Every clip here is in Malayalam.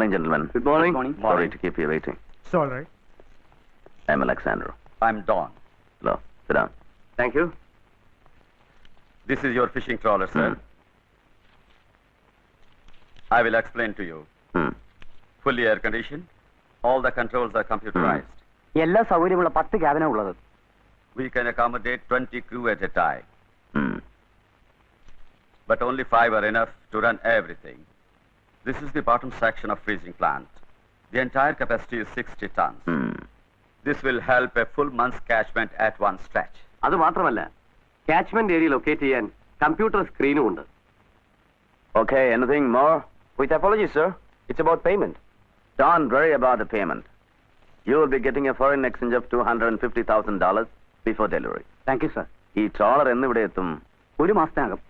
morning, gentlemen. Good morning. Sorry to keep you waiting. It's all right. I'm Alexander. I'm Don. Hello. Sit down. Thank you. This is your fishing trawler, sir. I will explain to you. Fully air conditioned. All the controls are computerized. എല്ലാ സൗകര്യമുള്ള 10 ക്യാബിനാ ഉള്ളത്. We can accommodate 20 crew at a time. But only 5 are enough to run everything. This is the bottom section of freezing plant. The entire capacity is 60 tons. This will help a full month's catchment at one stretch. അത് മാത്രമല്ല കാച്ച്മെന്റ് ഏരിയ ലൊക്കേറ്റ് ചെയ്യാൻ കമ്പ്യൂട്ടർ സ്ക്രീനും ഉണ്ട്. Okay, anything more? With apologies, sir. It's about payment. Don't worry about the payment. You will be getting a foreign exchange of $250,000 before delivery. Thank you, sir. ഈ ട്രോളർ എന്നിവിടെ എത്തും? ഒരു മാസത്തിനകം.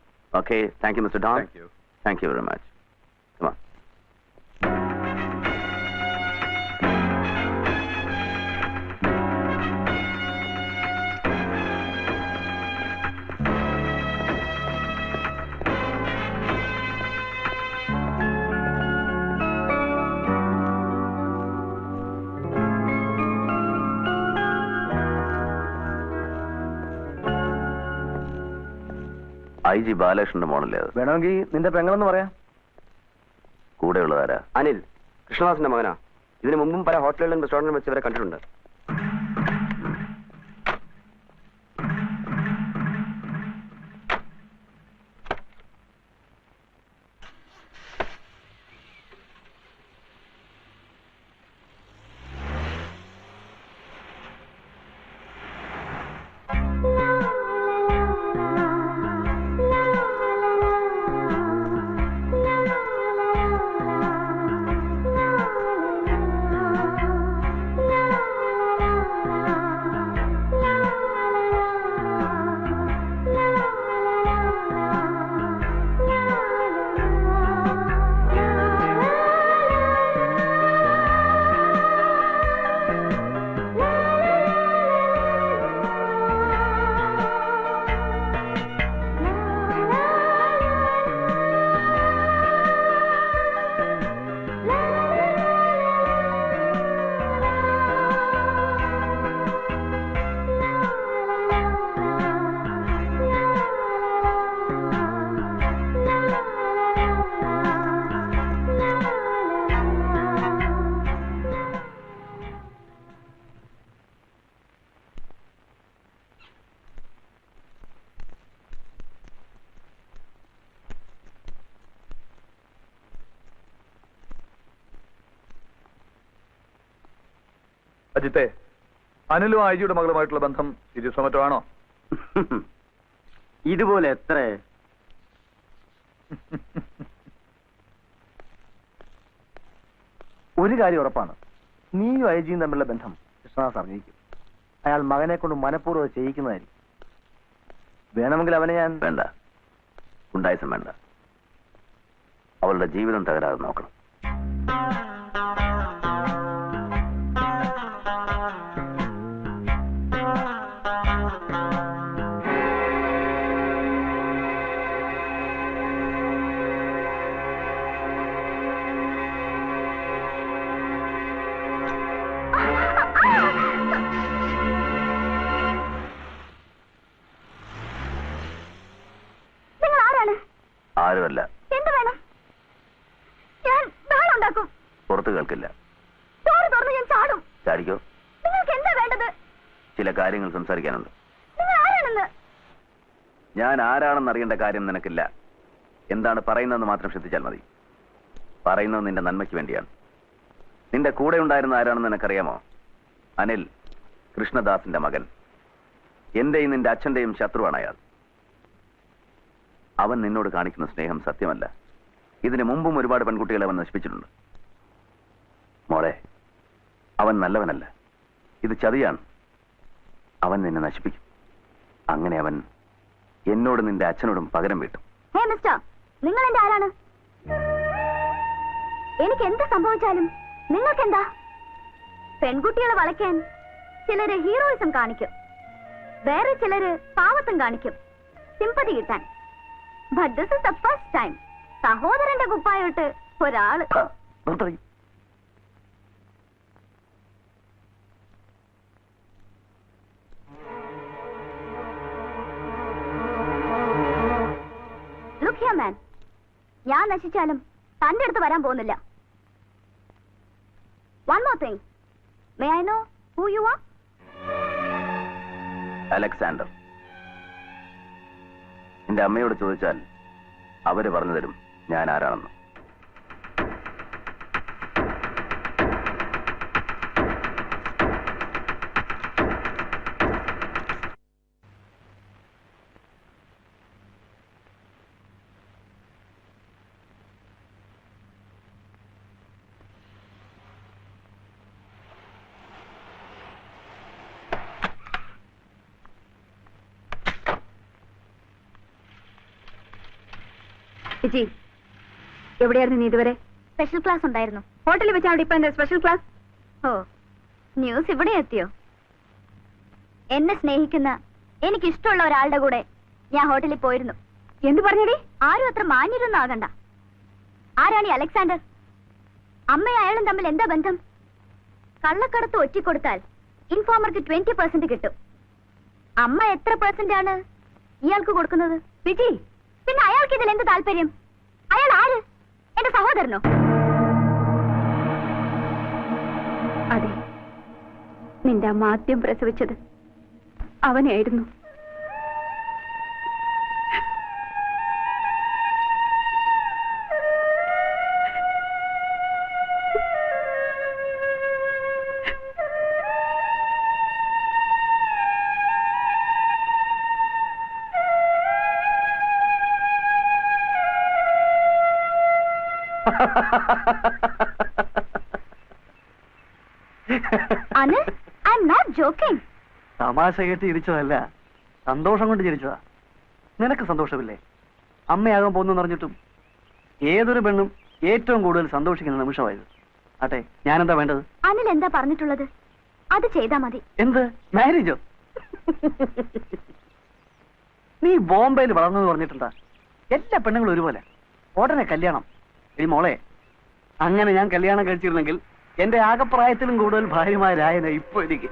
Okay, thank you, Mr. Don. Thank you. Thank you very much. Come on. IG ബാലകൃഷ്ണന്റെ മോണല്ലേ അത്? വേണമെങ്കിൽ നിന്റെ പെങ്ങളെന്ന് പറയാം. കൂടെയുള്ളതാരാ? അനിൽ, കൃഷ്ണദാസിന്റെ മകനാ. ഇതിനു മുമ്പും പല ഹോട്ടലുകളിലും റെസ്റ്റോറന്റിലും വെച്ച് ഇവരെ കണ്ടിട്ടുണ്ട്. അജിത്തെ, അനിലും ഐജിയുടെ മകളുമായിട്ടുള്ള ബന്ധം സീരിയസോ ആണോ? ഇതുപോലെ എത്ര? ഒരു കാര്യം ഉറപ്പാണ്, നീയും ഐജിയും തമ്മിലുള്ള ബന്ധം കൃഷ്ണദാസ് അറിഞ്ഞിരിക്കും. അയാൾ മകനെ കൊണ്ട് മനഃപൂർവ്വം ചെയ്യിക്കുന്നതായിരിക്കും. വേണമെങ്കിൽ അവനെ ഞാൻ... വേണ്ട, ഉണ്ടായിസം വേണ്ട. അവളുടെ ജീവിതം തകരാതെ നോക്കണം. ആരുമല്ല. എന്ത് വേണം? ഞാൻ ബഹളം ഉണ്ടാക്കും. പുറത്ത് കേൾക്കില്ല. ഡോർ തുറന്ന് ഞാൻ ചാടും. ചാടിക്കോ. നിങ്ങൾക്ക് എന്താ വേണ്ടത്? ചില കാര്യങ്ങൾ സംസാരിക്കാനുണ്ട്. നിങ്ങൾ ആരാണെന്ന്? ഞാൻ ആരാണെന്ന് അറിയേണ്ട കാര്യം നിനക്കില്ല. എന്താണ് പറയുന്നതെന്ന് മാത്രം ശ്രദ്ധിച്ചാൽ മതി. പറയുന്നത് നിന്റെ നന്മയ്ക്ക് വേണ്ടിയാണ്. നിന്റെ കൂടെ ഉണ്ടായിരുന്ന ആരാണെന്ന് നിനക്കറിയാമോ? അനിൽ, കൃഷ്ണദാസിന്റെ മകൻ. എന്റെയും നിന്റെ അച്ഛന്റെയും ശത്രുവാണ് അയാൾ. അവൻ നിന്നോട് കാണിക്കുന്ന സ്നേഹം സത്യമല്ല. ഇതിനു മുമ്പും ഒരുപാട് പെൺകുട്ടികളെ അവൻ നശിപ്പിച്ചിട്ടുണ്ട്. മോളെ, അവൻ നല്ലവനല്ല. ഇത് ചതിയാണ്. അവൻ നിന്നെ നശിപ്പിക്കും. അങ്ങനെ അവൻ എന്നോട് നിന്റെ അച്ഛനോടും പകരം വീട്ടും. ഹേ മിസ്റ്റർ, നിങ്ങൾ എന്റെ ആരാണ്? എനിക്ക് എന്ത് സംഭവിച്ചാലും നിങ്ങൾക്കെന്താ? പെൺകുട്ടികളെ വളയ്ക്കാൻ ചിലര് ഹീറോയിസം കാണിക്കും, വേറെ ചിലര് പാവത്തും കാണിക്കും, സിമ്പതി കിട്ടാൻ. But this is the first time സഹോദരന്റെ കുപ്പായിട്ട് ഒരാള്. ലുക്ക് ഹിയർ മാൻ, ഞാൻ നശിച്ചാലും തന്റെ അടുത്ത് വരാൻ പോകുന്നില്ല. One more thing, may I know who you are? Alexander. നിന്റെ അമ്മയോട് ചോദിച്ചാൽ അവര് പറഞ്ഞു തരും ഞാൻ ആരാണെന്ന്. വിജി, എവിടെയായിരുന്നു നീ ഇതുവരെ? സ്പെഷ്യൽ ക്ലാസ് ഉണ്ടായിരുന്നു. ഹോട്ടലിൽ വെച്ച് അവിടെ ഇപ്പൊ എന്താ സ്പെഷ്യൽ ക്ലാസ്? ഓ, ന്യൂസ് ഇവിടെ എത്തിയോ? എന്നെ സ്നേഹിക്കുന്ന എനിക്കിഷ്ടമുള്ള ഒരാളുടെ കൂടെ ഞാൻ ഹോട്ടലിൽ പോയിരുന്നു. എന്ത് പറഞ്ഞടി? ആരും അത്ര മാന്യരൊന്നും ആകണ്ട. ആരാണ് ഈ അലക്സാണ്ടർ? അമ്മയും അയാളും തമ്മിൽ എന്താ ബന്ധം? കള്ളക്കടത്ത് ഒറ്റിക്കൊടുത്താൽ ഇൻഫോമർക്ക് 20% കിട്ടും. അമ്മ എത്ര % ആണ് ഇയാൾക്ക് കൊടുക്കുന്നത്? വിജി, പിന്നെ അയാൾക്ക് ഇതിൽ എന്ത് താല്പര്യം? അയാൾ ആര്? എന്റെ സഹോദരനോ? അതെ, നിന്റെ അമ്മ ആദ്യം പ്രസവിച്ചത് അവനായിരുന്നു. Anil, I'm not joking. തമാശ കേട്ട് ചിരിച്ചതല്ല, സന്തോഷം കൊണ്ട് ചിരിച്ചതാ. നിനക്ക് സന്തോഷമില്ലേ അമ്മയാകാൻ പോകുന്നു പറഞ്ഞിട്ടും? ഏതൊരു പെണ്ണും ഏറ്റവും കൂടുതൽ സന്തോഷിക്കുന്ന നിമിഷമായത്. ആട്ടെ, ഞാനെന്താ വേണ്ടത്? അനിൽ എന്താ പറഞ്ഞിട്ടുള്ളത് അത് ചെയ്താ മതി. എന്ത് മാരേജോ? നീ ബോംബെയിൽ വളർന്നെന്ന് പറഞ്ഞിട്ടുണ്ടാ? എല്ലാ പെണ്ണുങ്ങളും ഒരുപോലെ, ഉടനെ കല്യാണം. ഈ മോളെ, അങ്ങനെ ഞാൻ കല്യാണം കഴിച്ചിരുന്നെങ്കിൽ എന്റെ ആകപ്രായത്തിലും കൂടുതൽ ഭാര്യമാരായന ഇപ്പൊ എനിക്ക്.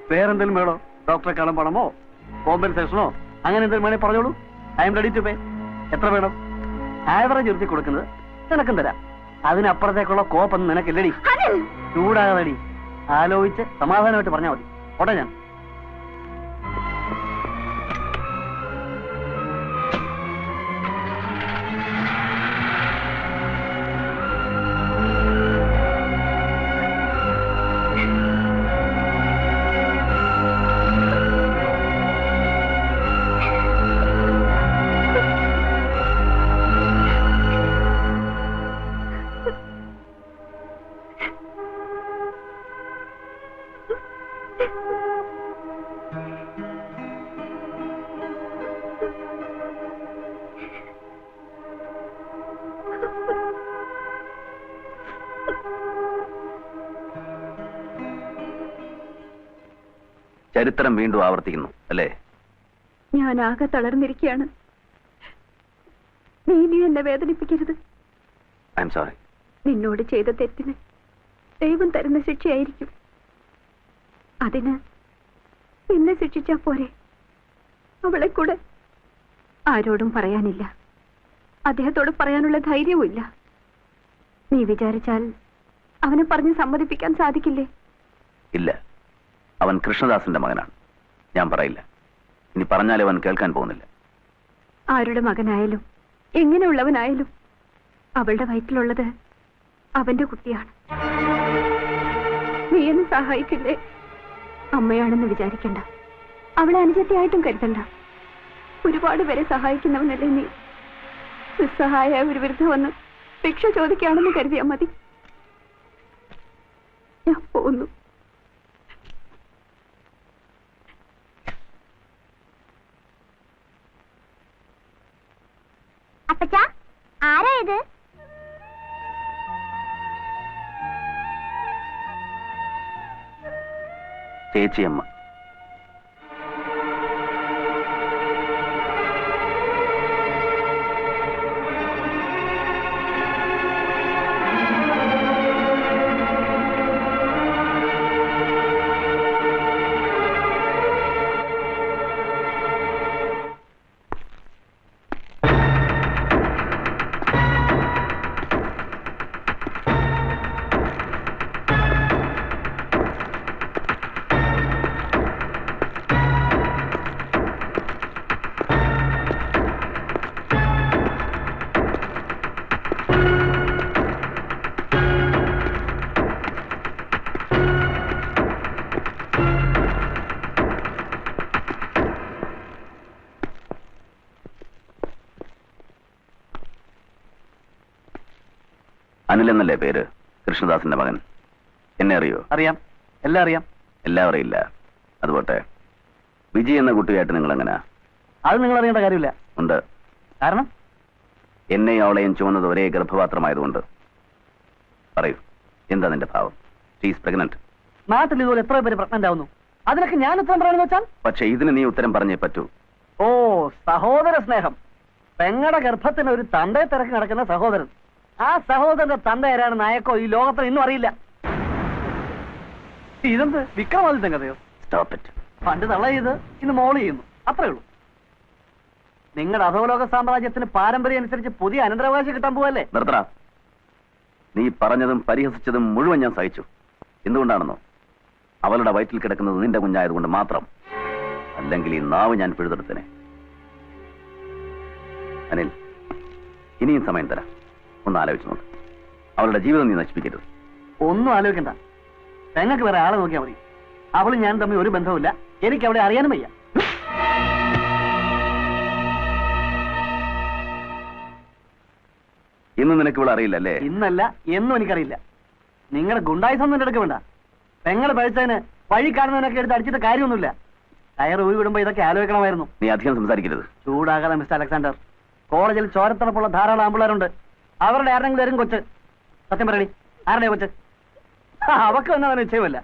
വേറെന്തെങ്കിലും വേണോ? ഡോക്ടറെ കാണാൻ പണമോ കോമ്പൻസേഷനോ അങ്ങനെ എന്തെങ്കിലും വേണേ പറഞ്ഞോളൂ. I am ready to pay. എത്ര വേണം? ആവറേജ് നിർത്തി കൊടുക്കുന്നത് നിനക്കും തരാം. അതിനപ്പുറത്തേക്കുള്ള കോപ്പൊന്നും നിനക്കില്ലടി. ചൂടാകടി, ആലോചിച്ച് സമാധാനമായിട്ട് പറഞ്ഞാൽ മതി. ഓട്ടെ ഞാൻ. ചരിത്രം വീണ്ടും ആവർത്തിക്കുന്നു അല്ലേ? ഞാൻ ആകെ തളർന്നിരിക്കുകയാണ്. നീ എന്നെ വേദനിപ്പിക്കരുത്. I am sorry. നിന്നോട് ചെയ്ത തെറ്റിന് ദൈവം തരുന്ന ശിക്ഷയായിരിക്കും. അതിന് എന്നെ ശിക്ഷിച്ചാ പോരെ? അവളെ കൂടെ ആരോടും പറയാനില്ല. അദ്ദേഹത്തോട് പറയാനുള്ള ധൈര്യവുമില്ല. നീ വിചാരിച്ചാൽ അവനെ പറഞ്ഞ് സമ്മതിപ്പിക്കാൻ സാധിക്കില്ലേ? ഇല്ല, അവൻ കൃഷ്ണദാസിന്റെ മകനാണ്. ഞാൻ പറയില്ല. ഇനി പറഞ്ഞാൽ അവൻ കേൾക്കാൻ പോകുന്നില്ല. ആരുടെ മകനായാലും എങ്ങനെയുള്ളവനായാലും അവളുടെ വയറ്റിലുള്ളത് അവന്റെ കുട്ടിയാണ്. നീ എന്നെ സഹായിക്കില്ലേ? അമ്മയാണെന്ന് വിചാരിക്കണ്ട. അവളെ അനുജത്തിയായിട്ടും കരുതണ്ട. ഒരുപാട് പേരെ സഹായിക്കുന്നവനല്ലേ നീ. നിസ്സഹായ ഒരു വൃദ്ധ വന്ന് ഭിക്ഷ ചോദിക്കുകയാണെന്ന് കരുതിയാ മതി. ഞാൻ പോകുന്നു. അപ്പച്ചാ, ആരാ ഇത്? ചേച്ചിയമ്മ. അനിൽ എന്നല്ലേ പേര്? കൃഷ്ണദാസിന്റെ മകൻ. എന്നെ അറിയോ? അറിയാം, എല്ലാം അറിയാം. എല്ലാം അറിയില്ല. അതുപോട്ടെ, വിജയ് എന്ന കുട്ടിയായിട്ട് നിങ്ങൾ എങ്ങനെയാ? അത് നിങ്ങൾ അറിയേണ്ട കാര്യമില്ല. ഉണ്ട്. കാരണം എന്നെയും അവളെയും ചുമന്നത് ഒരേ ഗർഭപാത്രമായതുകൊണ്ട്. പറയൂ, എന്താ നിന്റെ ഭാവം? She's pregnant. നാട്ടിൽ ഇതുപോലെ എത്ര പേര് പ്രഗ്നന്റ് ആവുന്നു? അതിനൊക്കെ ഞാൻ ഉത്തരം പറയണമെന്ന് വെച്ചാൽ? പക്ഷെ ഇതിന് നീ ഉത്തരം പറഞ്ഞേ പറ്റൂ. ഓ, സഹോദര സ്നേഹം. പെങ്ങളുടെ ഗർഭത്തിന് ഒരു തന്തയെ തിരക്ക് നടക്കുന്ന സഹോദരൻ. ആ സഹോദരന്റെ തന്ത ആരാണ് നായക്കോ ഈ ലോകത്തിന് ഇന്നും അറിയില്ല. ഇതെന്ത് വിക്രമാദിത്യൻ കഥയോ? Stop it. പണ്ട് തള്ള ചെയ്ത് ഇന്ന് മോള് ചെയ്യുന്നു, അത്രേ ഉള്ളൂ. നിങ്ങളുടെ അധോലോക സാമ്രാജ്യത്തിന് പാരമ്പര്യം അനുസരിച്ച് പുതിയ അനന്തരാവകാശം കിട്ടാൻ പോവല്ലേ? നിർത്തടാ. നീ പറഞ്ഞതും പരിഹസിച്ചതും മുഴുവൻ ഞാൻ സഹിച്ചു. എന്തുകൊണ്ടാണെന്നോ? അവളുടെ വയറ്റിൽ കിടക്കുന്നത് നിന്റെ കുഞ്ഞായതുകൊണ്ട് മാത്രം. അല്ലെങ്കിൽ ഈ നാവ് ഞാൻ പിഴുതെടുത്തനെ. അനിൽ, ഇനിയും സമയം തരാം. ഒന്ന് ആലോചിച്ചു നോക്ക്. അവളുടെ ജീവിതം നീ നശിപ്പിക്കരുത്. ഒന്നും ആലോചിക്കണ്ട. പെങ്ങൾക്ക് വേറെ ആളെ നോക്കിയാൽ മതി. അവളും ഞാൻ തമ്മിൽ ഒരു ബന്ധവുമില്ല. എനിക്ക് അവിടെ അറിയാനും വയ്യ. ഇന്ന് നിനക്ക് ഇവിടെ അറിയില്ലല്ലേ? ഇന്നല്ല, എന്നും എനിക്കറിയില്ല. നിങ്ങളുടെ ഗുണ്ടായുസൊന്നും എന്റെ അടുക്ക് വേണ്ട. പെങ്ങളെ പഴിച്ചതിന് വഴി കാണുന്നതിനൊക്കെ എടുത്ത് അടിച്ചിട്ട് കാര്യമൊന്നുമില്ല. ടയർ ഊരി വിടുമ്പോ ഇതൊക്കെ ആലോചിക്കണമായിരുന്നു. നീ അധികം സംസാരിക്കരുത്. ചൂടാകാതെ മിസ്റ്റർ അലക്സാണ്ടർ. കോളേജിൽ ചോരത്തിറപ്പുള്ള ധാരാളം ആമ്പിളരുണ്ട്. അവരുടെ ആരെങ്കിലും വരും കൊച്ച്. സത്യം പറയണി, ആരുടെ കൊച്ച്? അവക്ക് വന്നവന് നിശ്ചയമല്ല.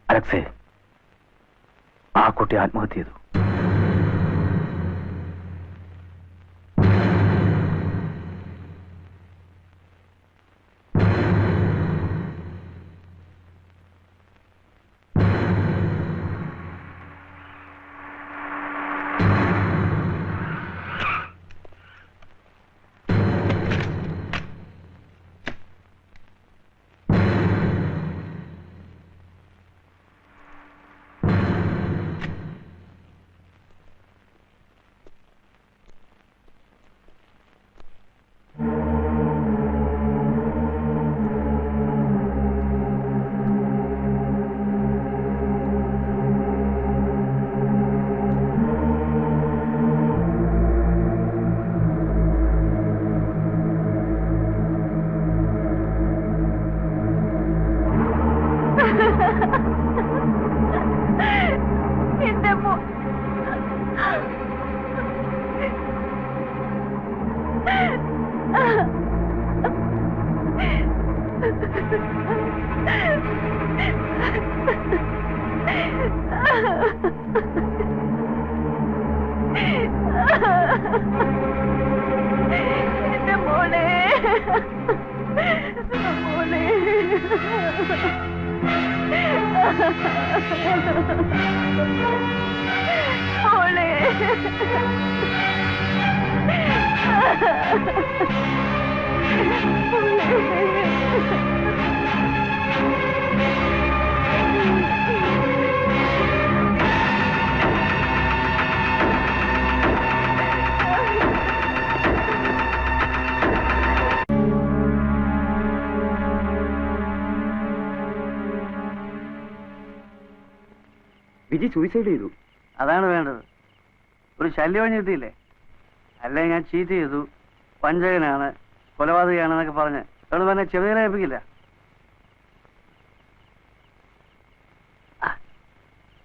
അലക്സേ, ആ കുട്ടി ആത്മഹത്യ ചെയ്തു. എന്റെ മോളെ മോളെ മോളെ വിജി സൂയിസൈഡ് ചെയ്തു. അതാണ് വേണ്ടത്. ഒരു ശല്യം കിട്ടിയില്ലേ? അല്ലേ ഞാൻ ചീറ്റ് ചെയ്തു, വഞ്ചകനാണ്, കൊലപാതകയാണെന്നൊക്കെ പറഞ്ഞ് അവള് പറഞ്ഞ ചെറുതിനെ ഏൽപ്പിക്കില്ല.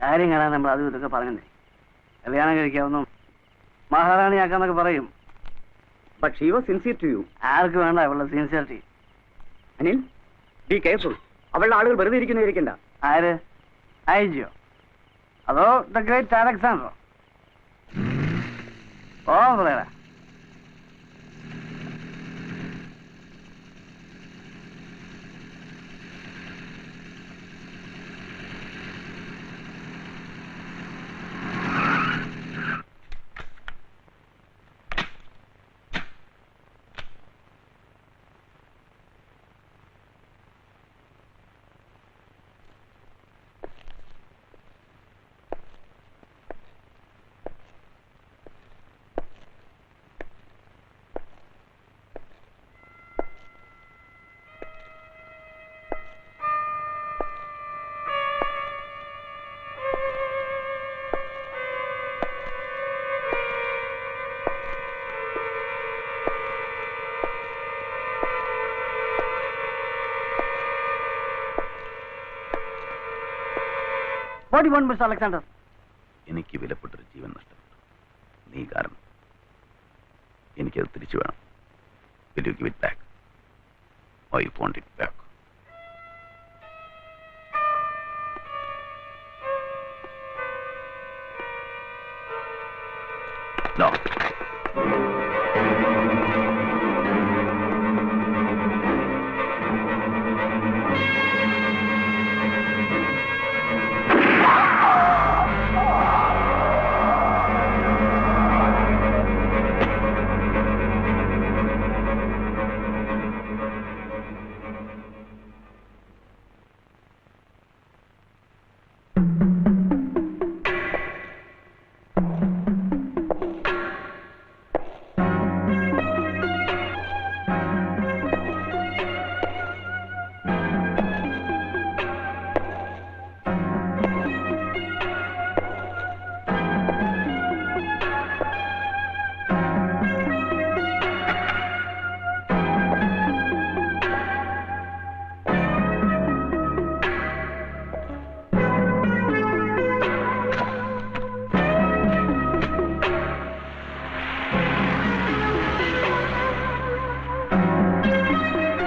കാര്യം കാണാൻ നമ്മൾ അതും ഇതൊക്കെ പറഞ്ഞേ. കല്യാണം കഴിക്കാവുന്നു, മഹാറാണിയാക്കാന്നൊക്കെ പറയും. But she was sincere to you. ആർക്ക് വേണ്ട അവളുടെ സിൻസിയറിറ്റി? Anil, be careful. അവളുടെ ആളുകൾ വെറുതെ ഇരിക്കുന്നതായിരിക്കണ്ട. ആര്? ഐജിയോ അതോ ദ ഗ്രേറ്റ് അലക്സാണ്ടറോ? ഓ പറയാ. What do you want, Mr. Alexander? എനിക്ക് വിലപ്പെട്ടൊരു ജീവൻ നഷ്ടപ്പെട്ടു, നീ കാരണം. എനിക്കത് തിരിച്ചു വേണം. Will you give it back? Or you want it back? No.